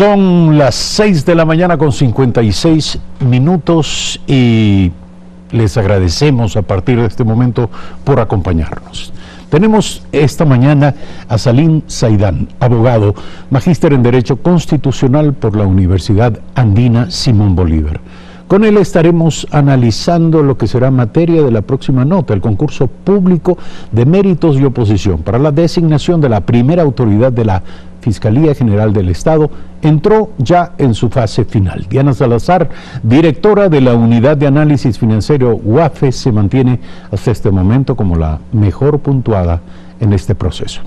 Son las 6 de la mañana con 56 minutos y les agradecemos a partir de este momento por acompañarnos. Tenemos esta mañana a Salim Zaidán, abogado, magíster en Derecho Constitucional por la Universidad Andina Simón Bolívar. Con él estaremos analizando lo que será materia de la próxima nota, el concurso público de méritos y oposición para la designación de la primera autoridad de la Fiscalía General del Estado. Entró ya en su fase final. Diana Salazar, directora de la Unidad de Análisis Financiero UAFE, se mantiene hasta este momento como la mejor puntuada en este proceso.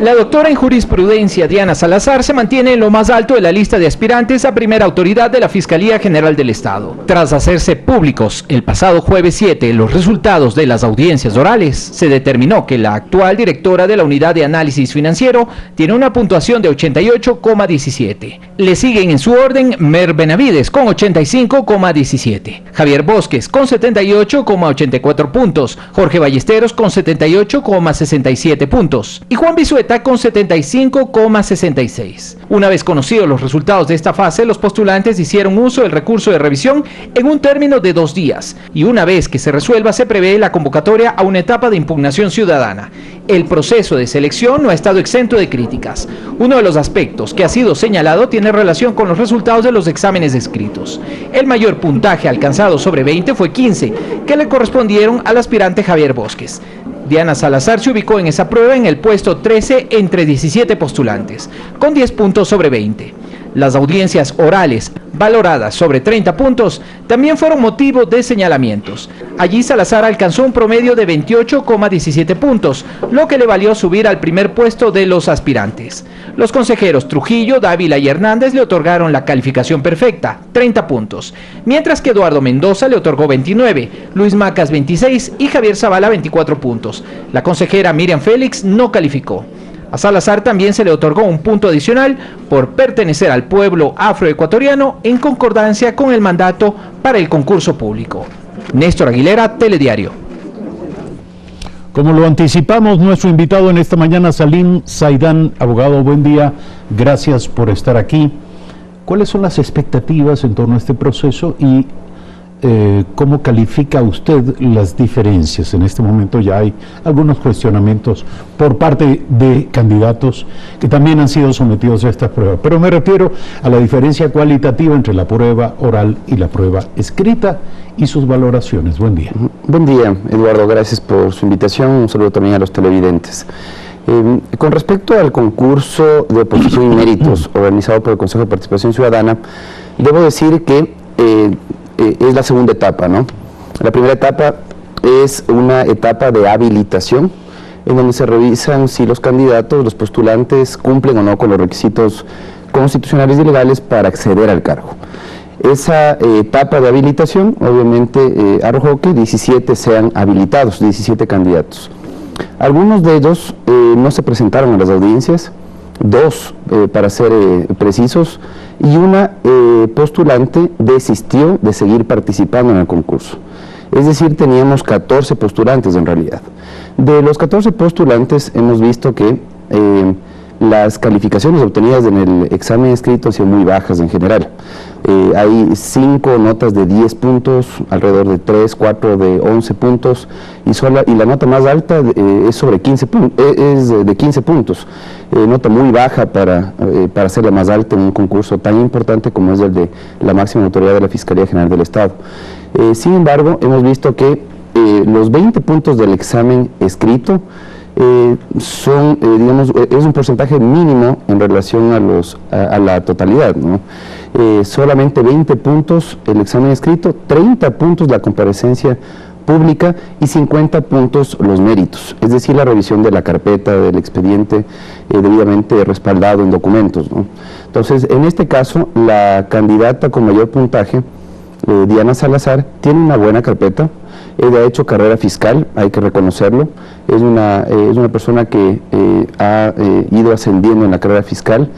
La doctora en jurisprudencia Diana Salazar se mantiene en lo más alto de la lista de aspirantes a primera autoridad de la Fiscalía General del Estado. Tras hacerse públicos el pasado jueves 7 los resultados de las audiencias orales, se determinó que la actual directora de la Unidad de Análisis Financiero tiene una puntuación de 88,17. Le siguen en su orden Mer Benavides con 85,17, Javier Bosques con 78,84 puntos, Jorge Ballesteros con 78,67 puntos y Juan Bisueta con 75,66. Una vez conocidos los resultados de esta fase, los postulantes hicieron uso del recurso de revisión en un término de 2 días y una vez que se resuelva se prevé la convocatoria a una etapa de impugnación ciudadana. El proceso de selección no ha estado exento de críticas. Uno de los aspectos que ha sido señalado tiene relación con los resultados de los exámenes escritos. El mayor puntaje alcanzado sobre 20 fue 15, que le correspondieron al aspirante Javier Bosques. Diana Salazar se ubicó en esa prueba en el puesto 13 entre 17 postulantes, con 10 puntos sobre 20. Las audiencias orales, valoradas sobre 30 puntos, también fueron motivo de señalamientos. Allí Salazar alcanzó un promedio de 28,17 puntos, lo que le valió subir al primer puesto de los aspirantes. Los consejeros Trujillo, Dávila y Hernández le otorgaron la calificación perfecta, 30 puntos, mientras que Eduardo Mendoza le otorgó 29, Luis Macas 26 y Javier Zavala 24 puntos. La consejera Miriam Félix no calificó. A Salazar también se le otorgó un punto adicional por pertenecer al pueblo afroecuatoriano en concordancia con el mandato para el concurso público. Néstor Aguilera, Telediario. Como lo anticipamos, nuestro invitado en esta mañana, Salim Zaidán, abogado, buen día, gracias por estar aquí. ¿Cuáles son las expectativas en torno a este proceso y cómo califica usted las diferencias? En este momento ya hay algunos cuestionamientos por parte de candidatos que también han sido sometidos a esta prueba, pero me refiero a la diferencia cualitativa entre la prueba oral y la prueba escrita y sus valoraciones. Buen día. Buen día, Eduardo, gracias por su invitación, un saludo también a los televidentes. Con respecto al concurso de oposición y méritos organizado por el Consejo de Participación Ciudadana, debo decir que es la segunda etapa, ¿no? La primera etapa es una etapa de habilitación, en donde se revisan si los candidatos, los postulantes, cumplen o no con los requisitos constitucionales y legales para acceder al cargo. Esa etapa de habilitación, obviamente, arrojó que 17 sean habilitados, 17 candidatos. Algunos de ellos no se presentaron a las audiencias, 2 para ser precisos, y una postulante desistió de seguir participando en el concurso. Es decir, teníamos 14 postulantes en realidad. De los 14 postulantes hemos visto que las calificaciones obtenidas en el examen escrito han sido muy bajas en general. Hay 5 notas de 10 puntos, alrededor de 3, 4 de 11 puntos, y la nota más alta es sobre 15 es de 15 puntos. Nota muy baja para ser la más alta en un concurso tan importante como es el de la máxima autoridad de la Fiscalía General del Estado. Sin embargo, hemos visto que los 20 puntos del examen escrito son, digamos, es un porcentaje mínimo en relación a la totalidad, ¿no? Solamente 20 puntos el examen escrito, 30 puntos la comparecencia pública y 50 puntos los méritos, es decir, la revisión de la carpeta, del expediente debidamente respaldado en documentos, ¿no? Entonces, en este caso, la candidata con mayor puntaje, Diana Salazar, tiene una buena carpeta. Ella ha hecho carrera fiscal, hay que reconocerlo. Es una persona que ha ido ascendiendo en la carrera fiscal,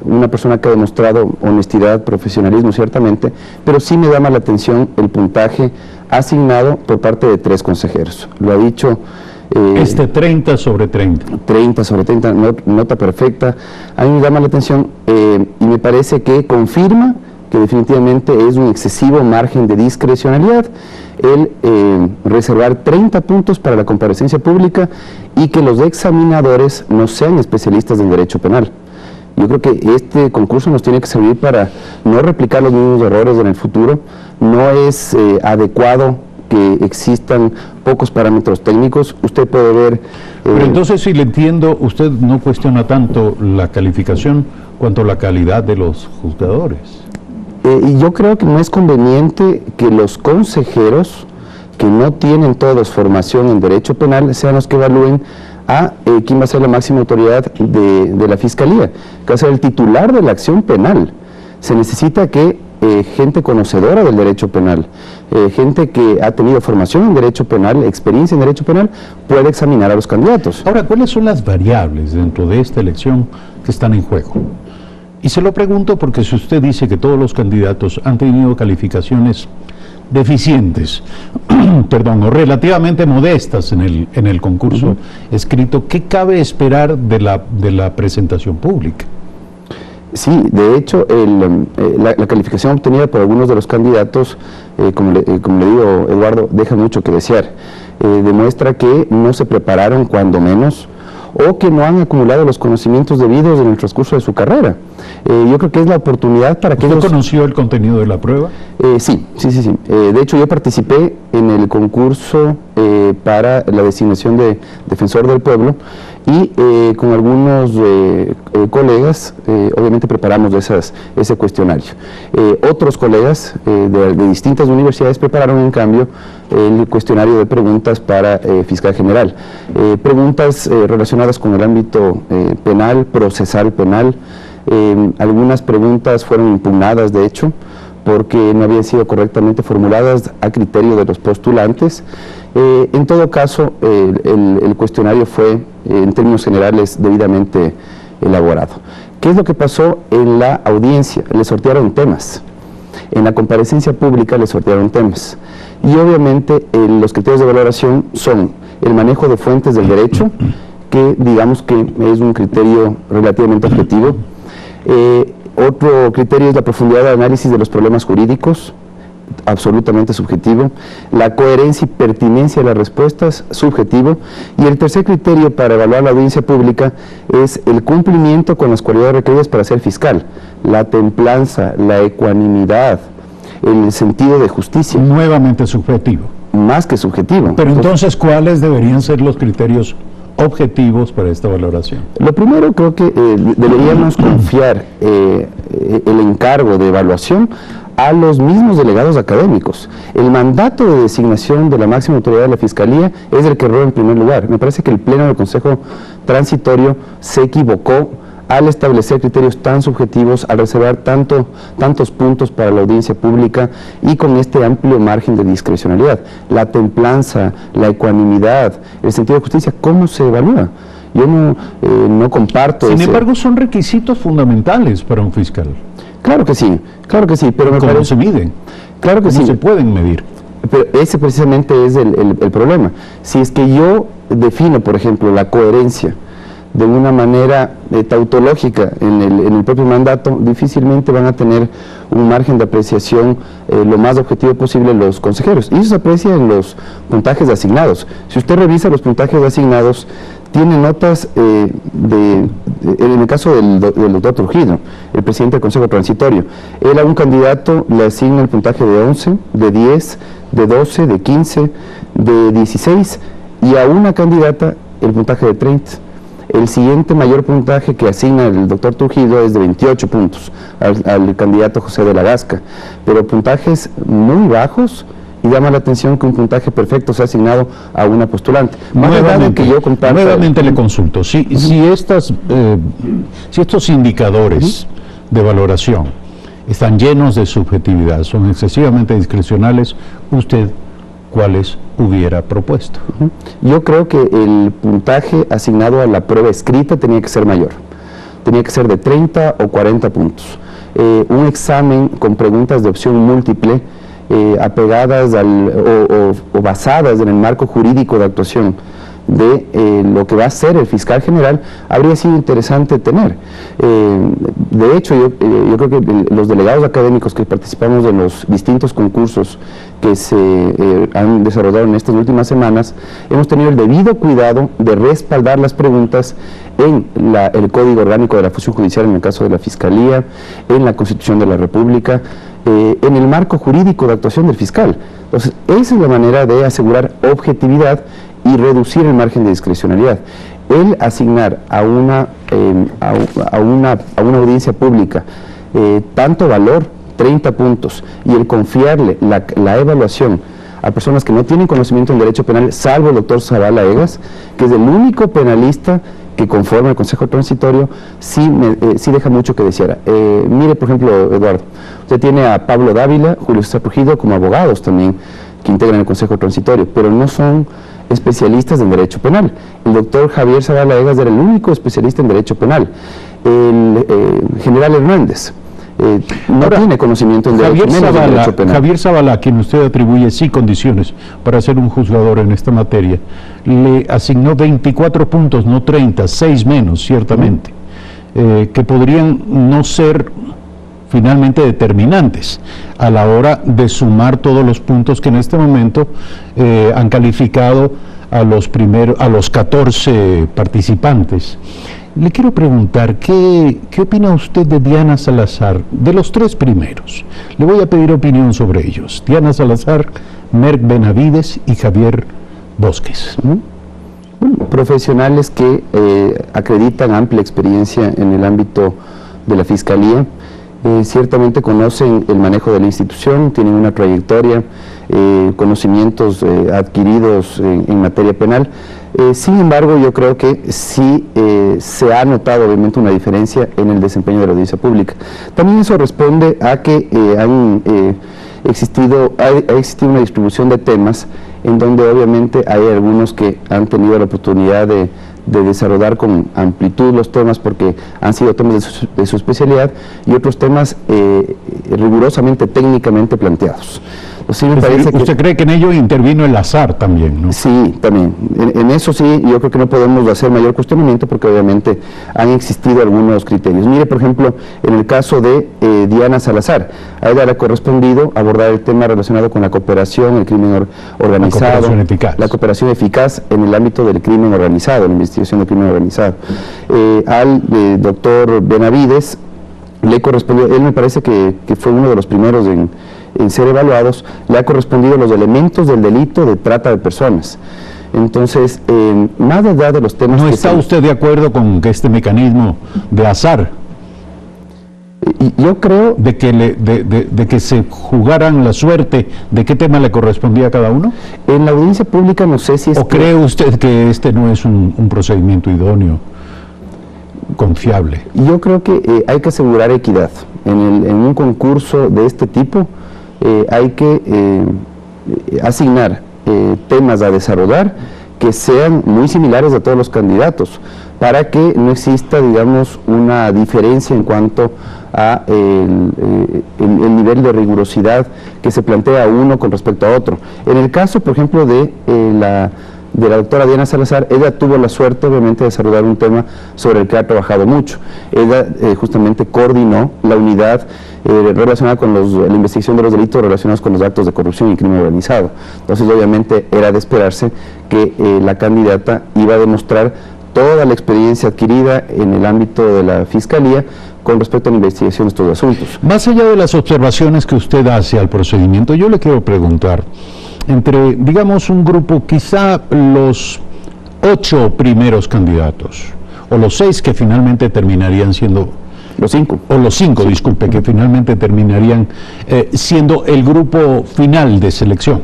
una persona que ha demostrado honestidad, profesionalismo ciertamente, pero sí me llama la atención el puntaje asignado por parte de 3 consejeros. Lo ha dicho Este 30 sobre 30. 30 sobre 30, nota perfecta. A mí me llama la atención y me parece que confirma que definitivamente es un excesivo margen de discrecionalidad el reservar 30 puntos para la comparecencia pública y que los examinadores no sean especialistas en derecho penal. Yo creo que este concurso nos tiene que servir para no replicar los mismos errores en el futuro. No es adecuado que existan pocos parámetros técnicos. Usted puede ver... Pero entonces, si le entiendo, usted no cuestiona tanto la calificación cuanto la calidad de los juzgadores. Y yo creo que no es conveniente que los consejeros, que no tienen todos formación en derecho penal, sean los que evalúen a quién va a ser la máxima autoridad de la Fiscalía, que va a ser el titular de la acción penal. Se necesita que gente conocedora del derecho penal, gente que ha tenido formación en derecho penal, experiencia en derecho penal, pueda examinar a los candidatos. Ahora, ¿cuáles son las variables dentro de esta elección que están en juego? Y se lo pregunto porque si usted dice que todos los candidatos han tenido calificaciones deficientes, perdón, o relativamente modestas en el concurso escrito, ¿qué cabe esperar de la presentación pública? Sí, de hecho, la calificación obtenida por algunos de los candidatos, como le digo, Eduardo, deja mucho que desear. Demuestra que no se prepararon cuando menos, o que no han acumulado los conocimientos debidos en el transcurso de su carrera. Yo creo que es la oportunidad para que ¿Usted conoció el contenido de la prueba? Sí. De hecho, yo participé en el concurso para la designación de Defensor del Pueblo y con algunos colegas, obviamente preparamos ese cuestionario. Otros colegas de distintas universidades prepararon, en cambio, el cuestionario de preguntas para fiscal general. Preguntas relacionadas con el ámbito penal, procesal penal. Algunas preguntas fueron impugnadas, de hecho, porque no habían sido correctamente formuladas a criterio de los postulantes. En todo caso, el cuestionario fue, en términos generales, debidamente elaborado. ¿Qué es lo que pasó en la audiencia? Le sortearon temas. En la comparecencia pública le sortearon temas. Y obviamente los criterios de valoración son el manejo de fuentes del derecho, que digamos que es un criterio relativamente objetivo. Otro criterio es la profundidad de análisis de los problemas jurídicos, absolutamente subjetivo. La coherencia y pertinencia de las respuestas, subjetivo. Y el tercer criterio para evaluar la audiencia pública es el cumplimiento con las cualidades requeridas para ser fiscal, la templanza, la ecuanimidad, el sentido de justicia. Nuevamente subjetivo. Más que subjetivo. Pero entonces, ¿cuáles deberían ser los criterios objetivos para esta valoración? Lo primero, creo que deberíamos confiar el encargo de evaluación a los mismos delegados académicos. El mandato de designación de la máxima autoridad de la Fiscalía es el que erró en primer lugar. Me parece que el Pleno del Consejo Transitorio se equivocó al establecer criterios tan subjetivos, al reservar tantos puntos para la audiencia pública y con este amplio margen de discrecionalidad. La templanza, la ecuanimidad, el sentido de justicia, ¿cómo se evalúa? Yo no comparto Sin embargo, son requisitos fundamentales para un fiscal. Claro que sí, pero ¿Cómo se miden? Claro que ¿Cómo sí. se pueden medir? Pero ese precisamente es el problema. Si es que yo defino, por ejemplo, la coherencia de una manera tautológica en el propio mandato, difícilmente van a tener un margen de apreciación lo más objetivo posible los consejeros. Y eso se aprecia en los puntajes asignados. Si usted revisa los puntajes asignados, tiene notas en el caso del doctor Trujillo, el presidente del Consejo Transitorio. Él a un candidato le asigna el puntaje de 11, de 10, de 12, de 15, de 16 y a una candidata el puntaje de 30. El siguiente mayor puntaje que asigna el doctor Trujillo es de 28 puntos al candidato José de la Gasca, pero puntajes muy bajos, y llama la atención que un puntaje perfecto se ha asignado a una postulante. Nuevamente le consulto, si estos indicadores de valoración están llenos de subjetividad, son excesivamente discrecionales, ¿usted cuáles hubiera propuesto? Yo creo que el puntaje asignado a la prueba escrita tenía que ser mayor, tenía que ser de 30 o 40 puntos. Un examen con preguntas de opción múltiple apegadas o basadas en el marco jurídico de actuación de lo que va a ser el fiscal general, habría sido interesante tener. De hecho, yo creo que los delegados académicos que participamos en los distintos concursos que se han desarrollado en estas últimas semanas, hemos tenido el debido cuidado de respaldar las preguntas en el Código Orgánico de la Función Judicial, en el caso de la Fiscalía, en la Constitución de la República, en el marco jurídico de actuación del fiscal. Entonces, esa es la manera de asegurar objetividad y reducir el margen de discrecionalidad. El asignar a una audiencia pública tanto valor, 30 puntos, y el confiarle la evaluación a personas que no tienen conocimiento en derecho penal, salvo el doctor Zavala Egas, que es el único penalista que conforma el Consejo Transitorio, sí deja mucho que desear. Mire, por ejemplo, Eduardo, usted tiene a Pablo Dávila, Julio César Trujillo como abogados también que integran el Consejo Transitorio, pero no son especialistas en derecho penal. El doctor Javier Zavala Egas era el único especialista en derecho penal. El general Hernández no tiene conocimiento en derecho penal. Javier Zavala, a quien usted atribuye sí condiciones para ser un juzgador en esta materia, le asignó 24 puntos, no 30, 6 menos, ciertamente, que podrían no ser finalmente determinantes a la hora de sumar todos los puntos que en este momento han calificado a los 14 participantes. Le quiero preguntar, ¿qué opina usted de Diana Salazar, de los 3 primeros? Le voy a pedir opinión sobre ellos. Diana Salazar, Merck Benavides y Javier Bosques. Profesionales que acreditan amplia experiencia en el ámbito de la Fiscalía, ciertamente conocen el manejo de la institución, tienen una trayectoria, conocimientos adquiridos en materia penal. Sin embargo, yo creo que sí se ha notado obviamente una diferencia en el desempeño de la audiencia pública. También eso responde a que ha existido una distribución de temas en donde obviamente hay algunos que han tenido la oportunidad de desarrollar con amplitud los temas porque han sido temas de su especialidad y otros temas rigurosamente técnicamente planteados. Sí, me parece ¿Usted cree que en ello intervino el azar también, no? Sí, también. En eso sí, yo creo que no podemos hacer mayor cuestionamiento porque obviamente han existido algunos criterios. Mire, por ejemplo, en el caso de Diana Salazar, a ella le ha correspondido abordar el tema relacionado con la cooperación, el crimen organizado, la cooperación eficaz en el ámbito del crimen organizado, la investigación del crimen organizado. Al doctor Benavides le correspondió, él me parece que fue uno de los primeros en ser evaluados, le ha correspondido los elementos del delito de trata de personas. Entonces, más allá de los temas... ¿No está usted de acuerdo con que este mecanismo de azar, yo creo... de que se jugaran la suerte de qué tema le correspondía a cada uno? En la audiencia pública no sé si es... ¿O cree usted que este no es un procedimiento idóneo, confiable? Yo creo que hay que asegurar equidad. En un concurso de este tipo hay que asignar temas a desarrollar que sean muy similares a todos los candidatos, para que no exista, digamos, una diferencia en cuanto a el nivel de rigurosidad que se plantea uno con respecto a otro. En el caso, por ejemplo, de la doctora Diana Salazar, ella tuvo la suerte, obviamente, de desarrollar un tema sobre el que ha trabajado mucho. Ella justamente coordinó la unidad relacionada con la investigación de los delitos relacionados con los actos de corrupción y crimen organizado. Entonces, obviamente, era de esperarse que la candidata iba a demostrar toda la experiencia adquirida en el ámbito de la Fiscalía con respecto a la investigación de estos asuntos. Más allá de las observaciones que usted hace al procedimiento, yo le quiero preguntar, entre, digamos, un grupo, quizá los 8 primeros candidatos, o los 6 que finalmente terminarían siendo... Los 5. O los 5, disculpe, que finalmente terminarían siendo el grupo final de selección.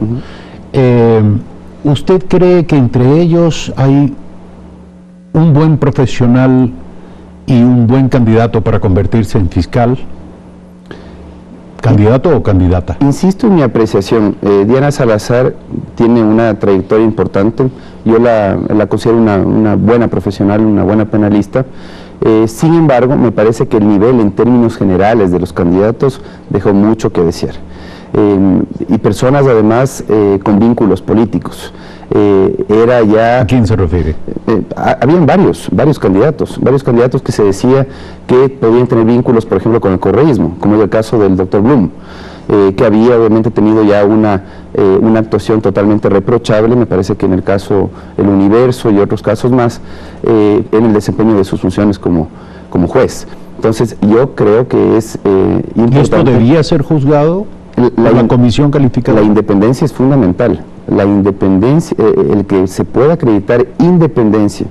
¿Usted cree que entre ellos hay un buen profesional y un buen candidato para convertirse en fiscal? ¿Candidato o candidata? Insisto en mi apreciación. Diana Salazar tiene una trayectoria importante. Yo la considero una buena profesional, una buena penalista. Sin embargo, me parece que el nivel en términos generales de los candidatos dejó mucho que desear. Y personas además con vínculos políticos. era ya... ¿A quién se refiere? Habían varios candidatos que se decía que podían tener vínculos, por ejemplo, con el correísmo, como es el caso del doctor Blum, que había obviamente tenido ya una actuación totalmente reprochable, me parece que en el caso El Universo y otros casos más, en el desempeño de sus funciones como juez. Entonces yo creo que es importante... ¿Y esto debía ser juzgado por la comisión calificada? La independencia es fundamental. La independencia, el que se pueda acreditar independencia,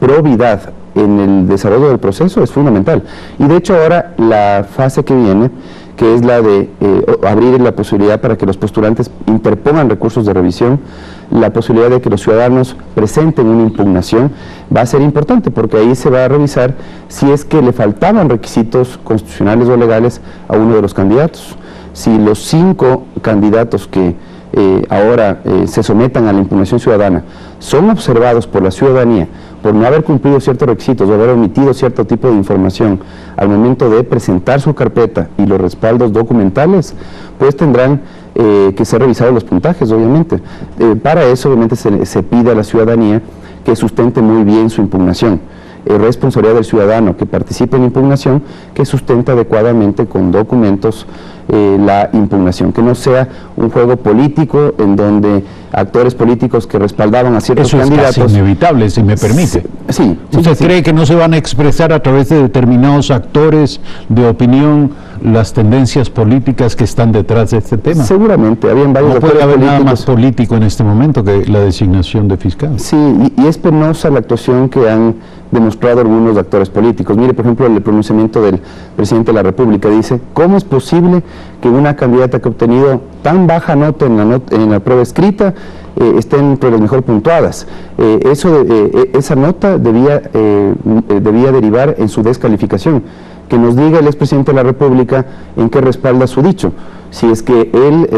probidad en el desarrollo del proceso es fundamental. Y de hecho ahora la fase que viene, que es la de abrir la posibilidad para que los postulantes interpongan recursos de revisión, la posibilidad de que los ciudadanos presenten una impugnación, va a ser importante porque ahí se va a revisar si es que le faltaban requisitos constitucionales o legales a uno de los candidatos. Si los 5 candidatos que ahora se sometan a la impugnación ciudadana son observados por la ciudadanía por no haber cumplido ciertos requisitos o haber omitido cierto tipo de información al momento de presentar su carpeta y los respaldos documentales, pues tendrán que ser revisados los puntajes, obviamente. Para eso, obviamente, se pide a la ciudadanía que sustente muy bien su impugnación. Responsabilidad del ciudadano que participe en la impugnación, que sustente adecuadamente con documentos la impugnación, que no sea un juego político en donde actores políticos que respaldaban a ciertos candidatos... Eso es casi inevitable, si me permite. Sí. ¿Usted cree que no se van a expresar a través de determinados actores de opinión las tendencias políticas que están detrás de este tema? Seguramente, habían varios actores políticos. No puede haber nada más político en este momento que la designación de fiscal. Sí, y es penosa la actuación que han demostrado algunos actores políticos. Mire, por ejemplo, el pronunciamiento del presidente de la República dice: ¿cómo es posible que una candidata que ha obtenido tan baja nota en la prueba escrita esté entre las mejor puntuadas? Esa nota debía derivar en su descalificación. Que nos diga el expresidente de la República en qué respalda su dicho. Si es que él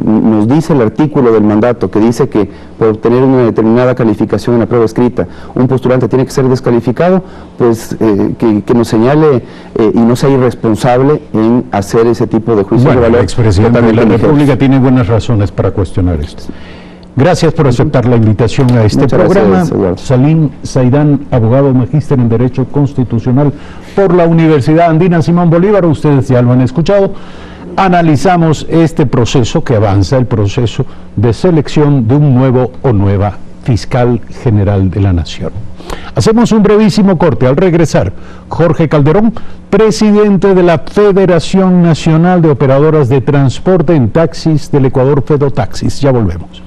nos dice el artículo del mandato que dice que por obtener una determinada calificación en la prueba escrita un postulante tiene que ser descalificado, pues que nos señale y no sea irresponsable en hacer ese tipo de juicios de valor. El expresidente de la República tiene buenas razones para cuestionar esto. Gracias por aceptar la invitación a este programa. Salim Saidán, abogado magíster en Derecho Constitucional por la Universidad Andina Simón Bolívar. Ustedes ya lo han escuchado. Analizamos este proceso que avanza, el proceso de selección de un nuevo o nueva fiscal general de la Nación. Hacemos un brevísimo corte. Al regresar, Jorge Calderón, presidente de la Federación Nacional de Operadoras de Transporte en Taxis del Ecuador, Fedotaxis. Ya volvemos.